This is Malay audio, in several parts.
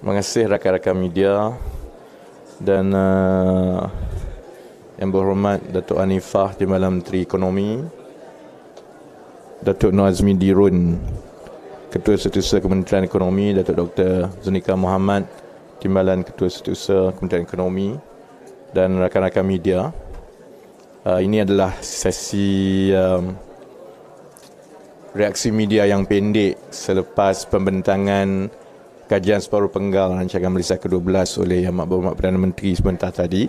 Terima kasih rakan-rakan media dan yang berhormat Datuk Hanifah, Timbalan Menteri Ekonomi, Datuk Nur Azmi Dirun, Ketua Setiausaha Kementerian Ekonomi, Datuk Dr. Zunika Muhammad, Timbalan Ketua Setiausaha Kementerian Ekonomi, dan rakan-rakan media. Ini adalah sesi reaksi media yang pendek selepas pembentangan kajian separuh penggal Rancangan Malaysia Kedua Belas oleh Yang Berhormat Perdana Menteri sebentar tadi.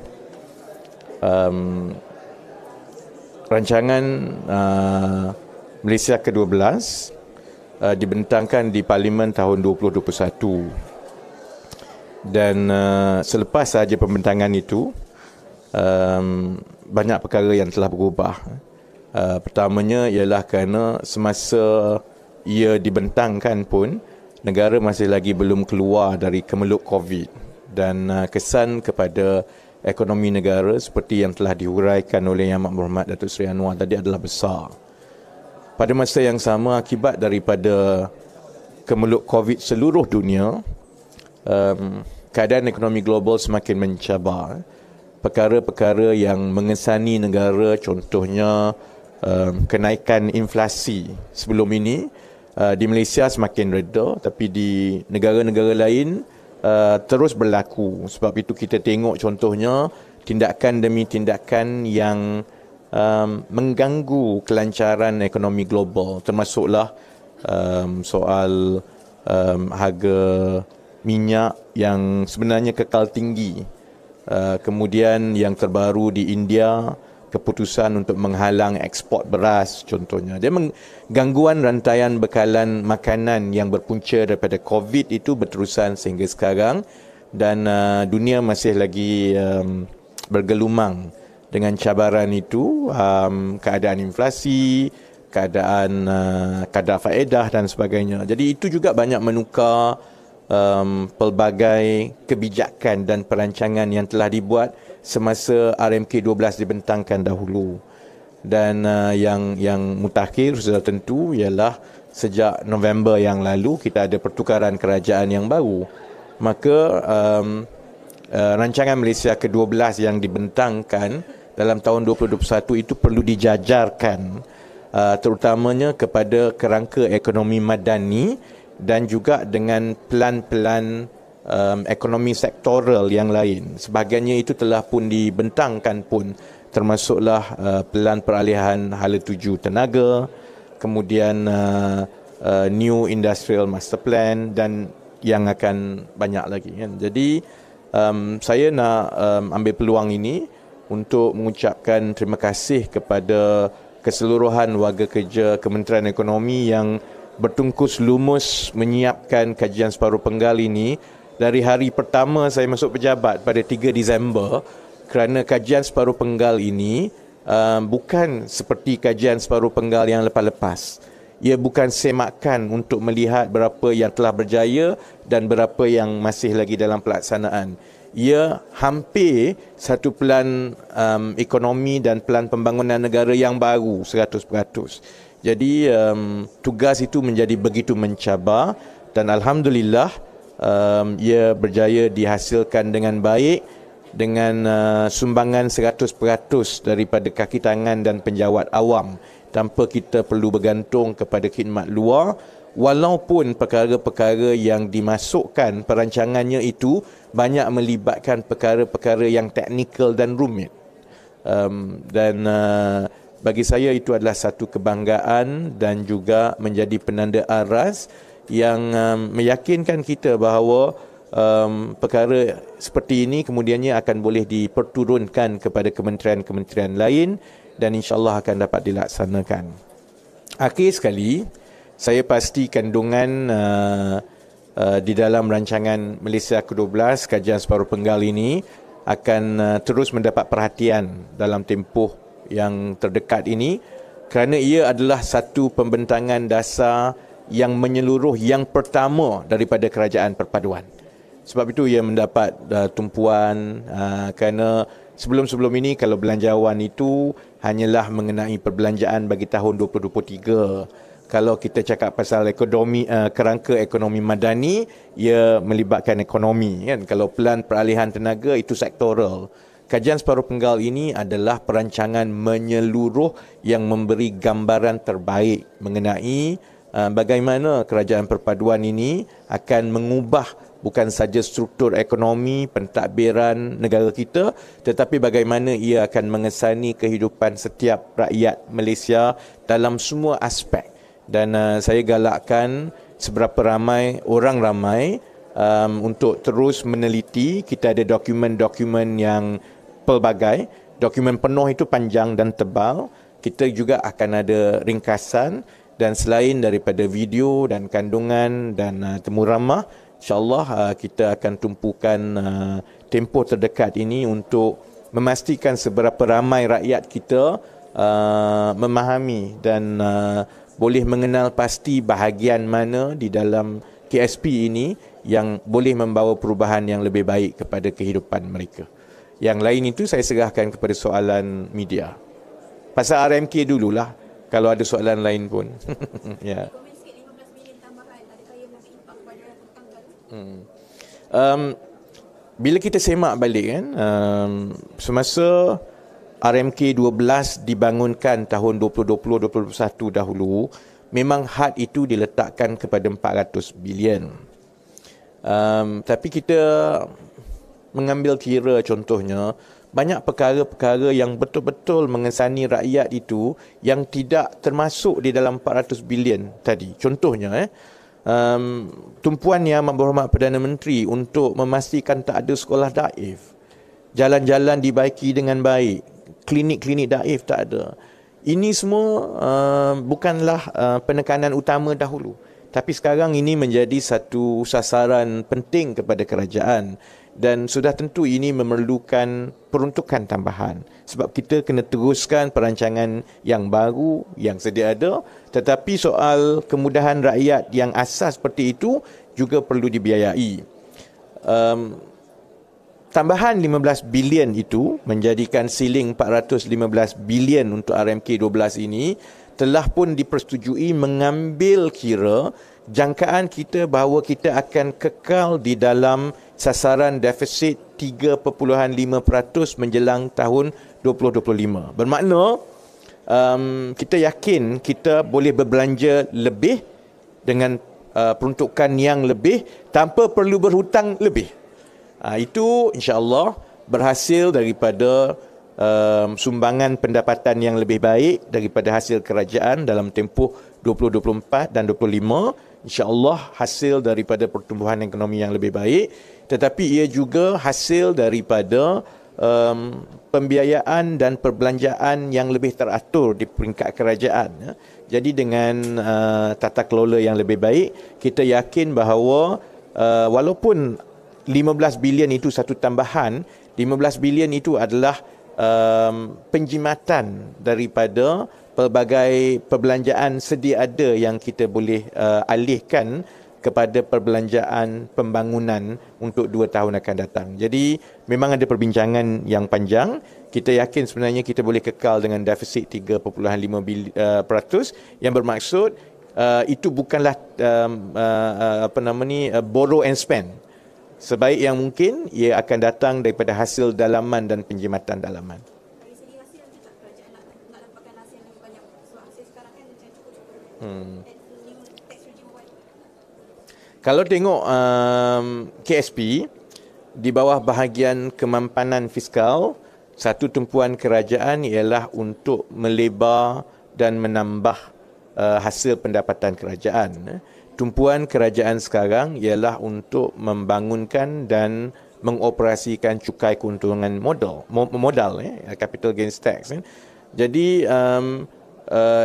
Rancangan Malaysia Kedua Belas dibentangkan di Parlimen tahun 2021 dan selepas sahaja pembentangan itu banyak perkara yang telah berubah. Pertamanya ialah kerana semasa ia dibentangkan pun negara masih lagi belum keluar dari kemeluk COVID dan kesan kepada ekonomi negara seperti yang telah dihuraikan oleh Yang Berhormat Datuk Seri Anwar tadi adalah besar. Pada masa yang sama, akibat daripada kemeluk COVID seluruh dunia, keadaan ekonomi global semakin mencabar. Perkara-perkara yang mengesani negara, contohnya kenaikan inflasi sebelum ini, di Malaysia semakin reda, tapi di negara-negara lain terus berlaku. Sebab itu kita tengok contohnya tindakan demi tindakan yang mengganggu kelancaran ekonomi global, termasuklah soal harga minyak yang sebenarnya kekal tinggi. Kemudian yang terbaru di India, keputusan untuk menghalang ekspor beras contohnya. Dia gangguan rantaian bekalan makanan yang berpunca daripada COVID itu berterusan sehingga sekarang, dan dunia masih lagi bergelumang dengan cabaran itu, keadaan inflasi, keadaan kadar faedah dan sebagainya. Jadi itu juga banyak menukar pelbagai kebijakan dan perancangan yang telah dibuat semasa RMK 12 dibentangkan dahulu. Dan yang mutakhir sudah tentu ialah sejak November yang lalu kita ada pertukaran kerajaan yang baru. Maka Rancangan Malaysia Kedua Belas yang dibentangkan dalam tahun 2021 itu perlu dijajarkan, terutamanya kepada kerangka ekonomi madani dan juga dengan pelan-pelan ekonomi sektoral yang lain. Sebahagiannya itu telah pun dibentangkan pun, termasuklah pelan peralihan hala tuju tenaga, kemudian New Industrial Master Plan dan yang akan banyak lagi kan. Jadi saya nak ambil peluang ini untuk mengucapkan terima kasih kepada keseluruhan warga kerja Kementerian Ekonomi yang bertungkus lumus menyiapkan kajian separuh penggal ini dari hari pertama saya masuk pejabat pada 3 Disember, kerana kajian separuh penggal ini bukan seperti kajian separuh penggal yang lepas-lepas. Ia bukan semakan untuk melihat berapa yang telah berjaya dan berapa yang masih lagi dalam pelaksanaan. Ia hampir satu pelan ekonomi dan pelan pembangunan negara yang baru 100%. Jadi tugas itu menjadi begitu mencabar dan alhamdulillah ia berjaya dihasilkan dengan baik dengan sumbangan 100% daripada kaki tangan dan penjawat awam tanpa kita perlu bergantung kepada khidmat luar, walaupun perkara-perkara yang dimasukkan perancangannya itu banyak melibatkan perkara-perkara yang teknikal dan rumit. Bagi saya itu adalah satu kebanggaan dan juga menjadi penanda aras yang meyakinkan kita bahawa perkara seperti ini kemudiannya akan boleh diperturunkan kepada kementerian-kementerian lain dan insyaAllah akan dapat dilaksanakan. Akhir sekali, saya pasti kandungan di dalam rancangan Malaysia Kedua Belas, kajian separuh penggal ini akan terus mendapat perhatian dalam tempoh yang terdekat ini, kerana ia adalah satu pembentangan dasar yang menyeluruh yang pertama daripada kerajaan perpaduan. Sebab itu ia mendapat tumpuan kerana sebelum-sebelum ini kalau belanjawan itu hanyalah mengenai perbelanjaan bagi tahun 2023. Kalau kita cakap pasal ekonomi, kerangka ekonomi madani, ia melibatkan ekonomi kan. Kalau pelan peralihan tenaga itu sektoral. Kajian separuh penggal ini adalah perancangan menyeluruh yang memberi gambaran terbaik mengenai bagaimana kerajaan perpaduan ini akan mengubah bukan saja struktur ekonomi, pentadbiran negara kita, tetapi bagaimana ia akan mengesani kehidupan setiap rakyat Malaysia dalam semua aspek. Dan saya galakkan seberapa ramai orang ramai untuk terus meneliti. Kita ada dokumen-dokumen yang pelbagai. Dokumen penuh itu panjang dan tebal. Kita juga akan ada ringkasan, dan selain daripada video dan kandungan dan temu ramah, InsyaAllah kita akan tumpukan tempoh terdekat ini untuk memastikan seberapa ramai rakyat kita memahami dan boleh mengenal pasti bahagian mana di dalam KSP ini yang boleh membawa perubahan yang lebih baik kepada kehidupan mereka. Yang lain itu saya serahkan kepada soalan media. Pasal RMK dululah, kalau ada soalan lain pun. Ya. Bila kita semak balik kan, semasa RMK 12 dibangunkan tahun 2020-2021 dahulu, memang had itu diletakkan kepada 400 bilion. Tapi kita mengambil kira contohnya, banyak perkara-perkara yang betul-betul mengesani rakyat itu yang tidak termasuk di dalam 400 bilion tadi. Contohnya, tumpuan Yang Berhormat Perdana Menteri untuk memastikan tak ada sekolah daif, jalan-jalan dibaiki dengan baik, klinik-klinik daif tak ada. Ini semua bukanlah penekanan utama dahulu, tapi sekarang ini menjadi satu sasaran penting kepada kerajaan, dan sudah tentu ini memerlukan peruntukan tambahan sebab kita kena teruskan perancangan yang baru yang sedia ada, tetapi soal kemudahan rakyat yang asas seperti itu juga perlu dibiayai. Tambahan 15 bilion itu menjadikan siling 415 bilion untuk RMK 12 ini telah pun dipersetujui mengambil kira jangkaan kita bahawa kita akan kekal di dalam sasaran defisit 3.5% menjelang tahun 2025. Bermakna kita yakin kita boleh berbelanja lebih dengan peruntukan yang lebih tanpa perlu berhutang lebih. Itu insya-Allah berhasil daripada sumbangan pendapatan yang lebih baik daripada hasil kerajaan dalam tempoh 2024 dan 2025. InsyaAllah hasil daripada pertumbuhan ekonomi yang lebih baik, tetapi ia juga hasil daripada pembiayaan dan perbelanjaan yang lebih teratur di peringkat kerajaan. Jadi dengan tata kelola yang lebih baik, kita yakin bahawa walaupun 15 bilion itu satu tambahan, 15 bilion itu adalah penjimatan daripada pelbagai perbelanjaan sedia ada yang kita boleh alihkan kepada perbelanjaan pembangunan untuk 2 tahun akan datang. Jadi memang ada perbincangan yang panjang. Kita yakin sebenarnya kita boleh kekal dengan defisit 3.5% yang bermaksud itu bukanlah borrow and spend. Sebaik yang mungkin ia akan datang daripada hasil dalaman dan penjimatan dalaman. Kalau tengok KSP di bawah bahagian kemampanan fiskal, satu tumpuan kerajaan ialah untuk melebar dan menambah hasil pendapatan kerajaan. Tumpuan kerajaan sekarang ialah untuk membangunkan dan mengoperasikan cukai keuntungan modal, capital gains tax. Jadi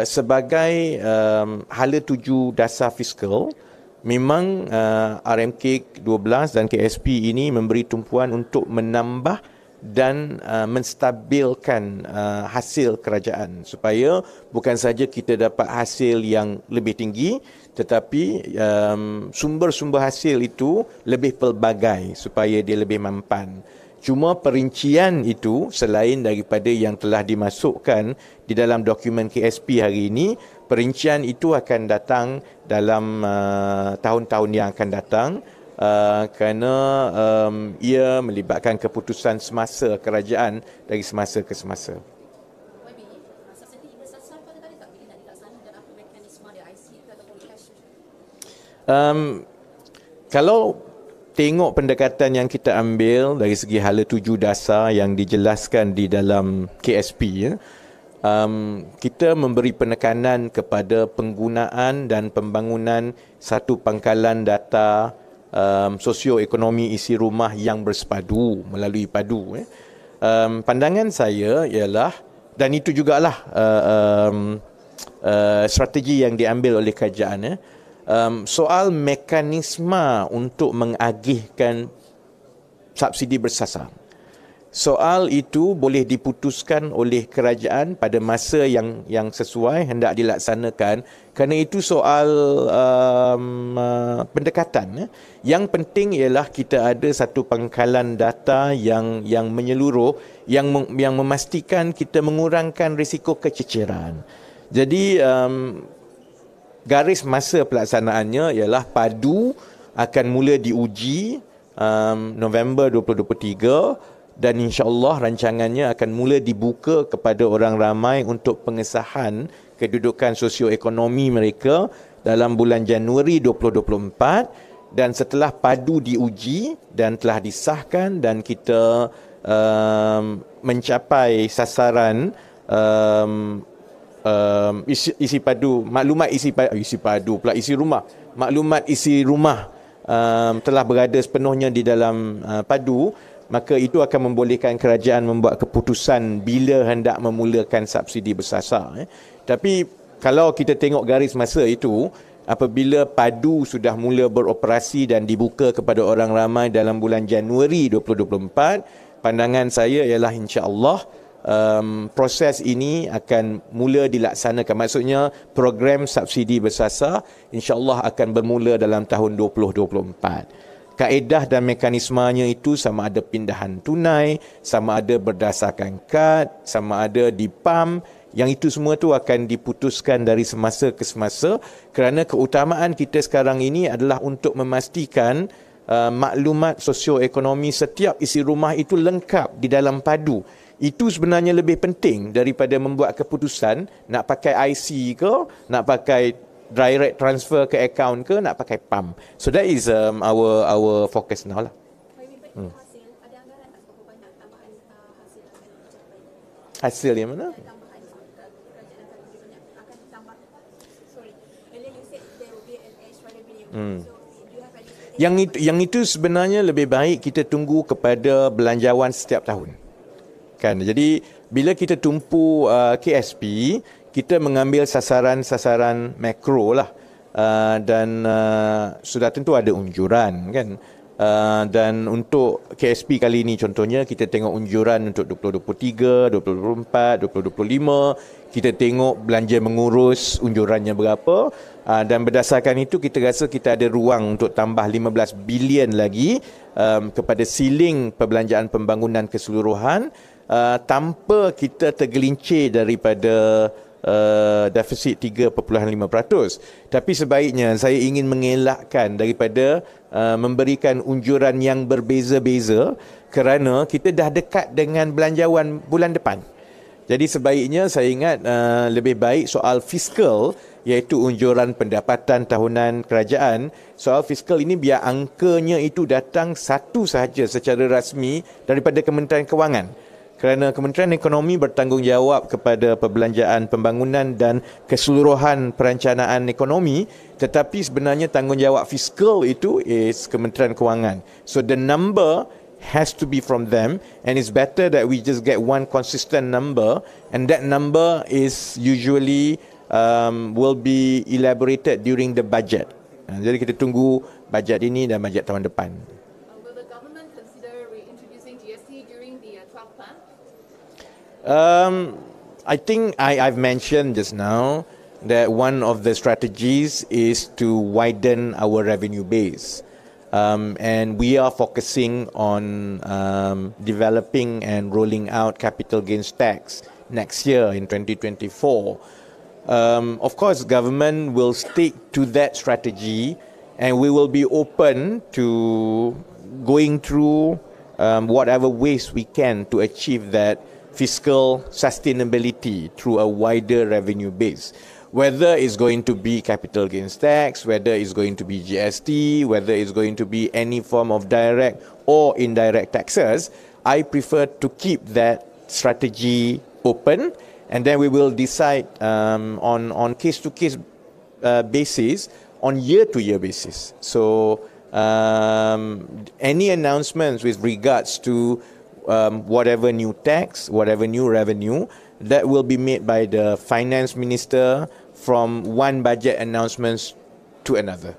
sebagai hala tuju dasar fiskal, memang RMK 12 dan KSP ini memberi tumpuan untuk menambah dan menstabilkan hasil kerajaan supaya bukan saja kita dapat hasil yang lebih tinggi, tetapi sumber-sumber hasil itu lebih pelbagai supaya dia lebih mampan. Cuma perincian itu selain daripada yang telah dimasukkan di dalam dokumen KSP hari ini, perincian itu akan datang dalam tahun-tahun yang akan datang kerana ia melibatkan keputusan semasa kerajaan dari semasa ke semasa. Kalau tengok pendekatan yang kita ambil dari segi hala tuju dasar yang dijelaskan di dalam KSP, kita memberi penekanan kepada penggunaan dan pembangunan satu pangkalan data sosioekonomi isi rumah yang bersepadu melalui padu. Pandangan saya ialah, dan itu jugalah strategi yang diambil oleh kerajaan, soal mekanisme untuk mengagihkan subsidi bersasar. Soal itu boleh diputuskan oleh kerajaan pada masa yang sesuai hendak dilaksanakan, kerana itu soal pendekatan. Yang penting ialah kita ada satu pangkalan data yang menyeluruh, yang memastikan kita mengurangkan risiko kececeran. Jadi garis masa pelaksanaannya ialah padu akan mula diuji November 2023 dan insya-Allah rancangannya akan mula dibuka kepada orang ramai untuk pengesahan kedudukan sosioekonomi mereka dalam bulan Januari 2024, dan setelah padu diuji dan telah disahkan dan kita mencapai sasaran isi padu, maklumat isi rumah, maklumat isi rumah telah berada sepenuhnya di dalam padu, maka itu akan membolehkan kerajaan membuat keputusan bila hendak memulakan subsidi bersasar. Tapi kalau kita tengok garis masa itu, apabila padu sudah mula beroperasi dan dibuka kepada orang ramai dalam bulan Januari 2024, pandangan saya ialah insya-Allah proses ini akan mula dilaksanakan. Maksudnya program subsidi bersasar insya-Allah akan bermula dalam tahun 2024. Kaedah dan mekanismenya itu sama ada pindahan tunai, sama ada berdasarkan kad, sama ada di PAM. Yang itu semua tu akan diputuskan dari semasa ke semasa, kerana keutamaan kita sekarang ini adalah untuk memastikan maklumat sosioekonomi setiap isi rumah itu lengkap di dalam padu. Itu sebenarnya lebih penting daripada membuat keputusan nak pakai IC ke, nak pakai direct transfer ke akaun ke, nak pakai PAM. So that is our focus now lah. Hasil yang mana? Yang itu sebenarnya lebih baik kita tunggu kepada belanjawan setiap tahun. Kan? Jadi bila kita tumpu KSP, kita mengambil sasaran-sasaran makro lah, dan sudah tentu ada unjuran kan, dan untuk KSP kali ini contohnya kita tengok unjuran untuk 2023, 2024, 2025, kita tengok belanja mengurus unjurannya berapa, dan berdasarkan itu kita rasa kita ada ruang untuk tambah 15 bilion lagi kepada siling perbelanjaan pembangunan keseluruhan, tanpa kita tergelincir daripada defisit 3.5%. Tapi sebaiknya saya ingin mengelakkan daripada memberikan unjuran yang berbeza-beza, kerana kita dah dekat dengan belanjawan bulan depan. Jadi sebaiknya saya ingat lebih baik soal fiskal, iaitu unjuran pendapatan tahunan kerajaan. Soal fiskal ini biar angkanya itu datang satu sahaja secara rasmi daripada Kementerian Kewangan. Kerana Kementerian Ekonomi bertanggungjawab kepada perbelanjaan pembangunan dan keseluruhan perencanaan ekonomi, tetapi sebenarnya tanggungjawab fiskal itu is Kementerian Kewangan. So the number has to be from them, and it's better that we just get one consistent number, and that number is usually will be elaborated during the budget. Jadi kita tunggu bajet ini dan bajet tahun depan. Will the government consider reintroducing GST during the 12th plan? I think I've mentioned just now that one of the strategies is to widen our revenue base. And we are focusing on developing and rolling out capital gains tax next year in 2024. Of course, government will stick to that strategy, and we will be open to going through whatever ways we can to achieve that fiscal sustainability through a wider revenue base. Whether it's going to be capital gains tax, whether it's going to be GST, whether it's going to be any form of direct or indirect taxes, I prefer to keep that strategy open, and then we will decide on case-to-case basis, on year-to-year basis. So any announcements with regards to whatever new tax, whatever new revenue, that will be made by the finance minister from one budget announcements to another.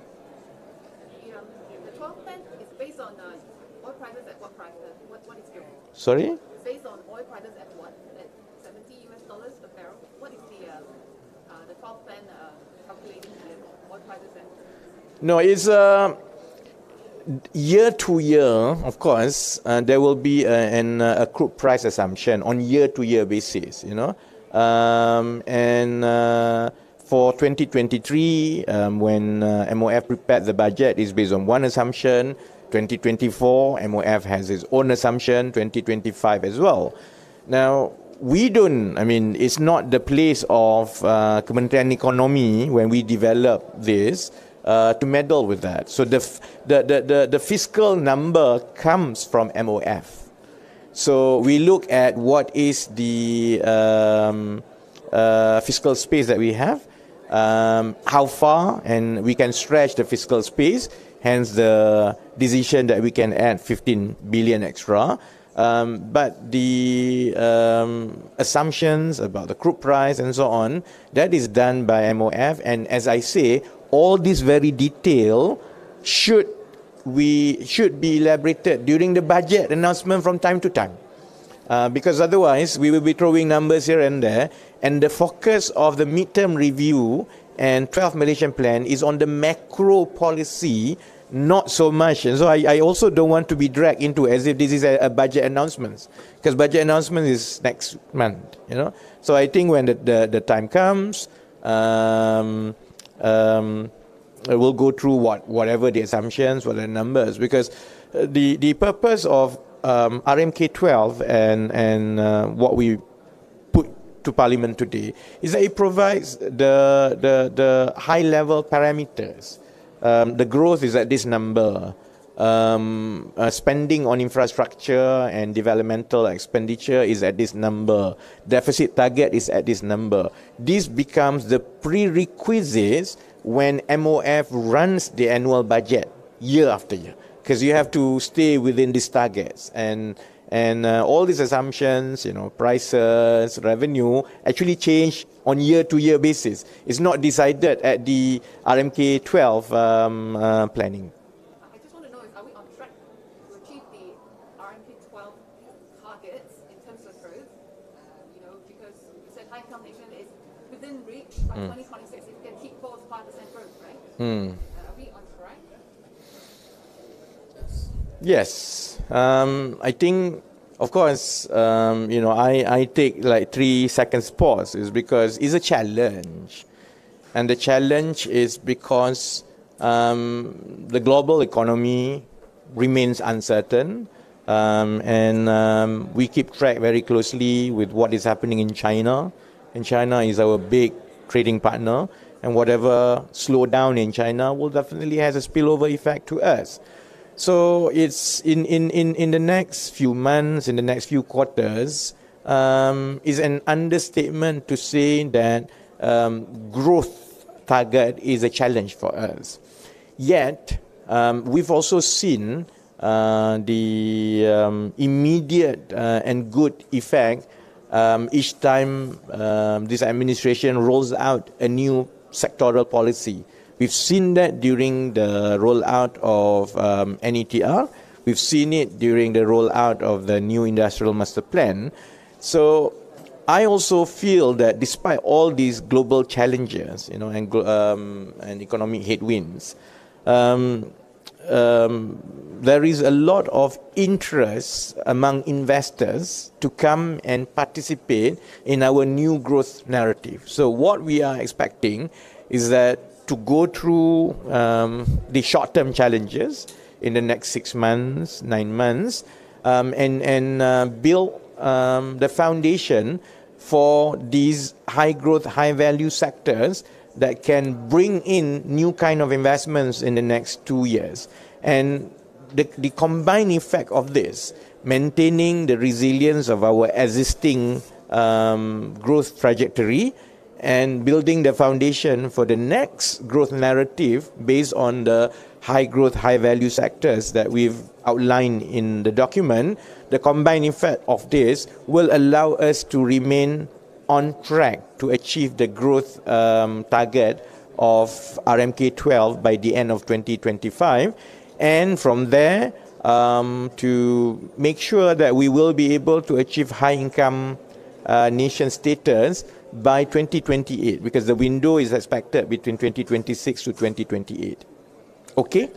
The 12 pen is based on oil prices at what price? What is the? Sorry? It's based on oil prices at what? At $70 per barrel. What is the 12 pen calculating the oil prices at? No, it's year to year, of course, there will be a crude price assumption on year-to-year basis, you know. For 2023, when MOF prepared the budget, is based on one assumption. 2024, MOF has its own assumption. 2025 as well. Now, it's not the place of Kementerian Ekonomi when we develop this to meddle with that. So the fiscal number comes from MOF. So we look at what is the fiscal space that we have, how far, and we can stretch the fiscal space, hence the decision that we can add 15 billion extra. But the assumptions about the crude price and so on, that is done by MOF. And as I say, all this very detail should be elaborated during the budget announcement from time to time. Because otherwise, we will be throwing numbers here and there. And the focus of the midterm review and 12th Malaysian Plan is on the macro policy, not so much. And so I also don't want to be dragged into as if this is a budget announcement, because budget announcement is next month, you know. So I think when the time comes, we'll go through whatever the assumptions, what the numbers, because the purpose of RMK 12 and what we put to Parliament today is that it provides the high level parameters. The growth is at this number. Spending on infrastructure and developmental expenditure is at this number. Deficit target is at this number. This becomes the prerequisites when MOF runs the annual budget year after year, because you have to stay within these targets, and all these assumptions, you know, prices, revenue, actually change on year-to-year basis. It's not decided at the RMK 12 planning. I just want to know, are we on track to achieve the RMK 12 targets in terms of growth? You know, because you said high income nation is within reach by 2026 if you can keep 4 to 5% growth, right? Are we on track? Yes. I think, of course, you know, I take like 3 seconds pause is because it's a challenge. And the challenge is because the global economy remains uncertain, and we keep track very closely with what is happening in China. And China is our big trading partner, and whatever slowdown in China will definitely has a spillover effect to us. So it's in the next few months, in the next few quarters, is an understatement to say that growth target is a challenge for us. Yet, we've also seen the immediate and good effect each time this administration rolls out a new sectoral policy. We've seen that during the rollout of NETR. We've seen it during the rollout of the new industrial master plan. So I also feel that despite all these global challenges, you know, and economic headwinds, there is a lot of interest among investors to come and participate in our new growth narrative. So what we are expecting is that to go through the short-term challenges in the next 6 months, 9 months, and build the foundation for these high-growth, high-value sectors that can bring in new kind of investments in the next 2 years. And the combined effect of this, maintaining the resilience of our existing growth trajectory and building the foundation for the next growth narrative based on the high growth, high value sectors that we've outlined in the document, the combined effect of this will allow us to remain on track to achieve the growth target of RMK 12 by the end of 2025. And from there, to make sure that we will be able to achieve high income nation status by 2028, because the window is expected between 2026 to 2028. Okay?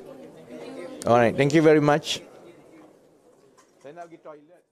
All right. Thank you very much. Saya nak pergi toilet.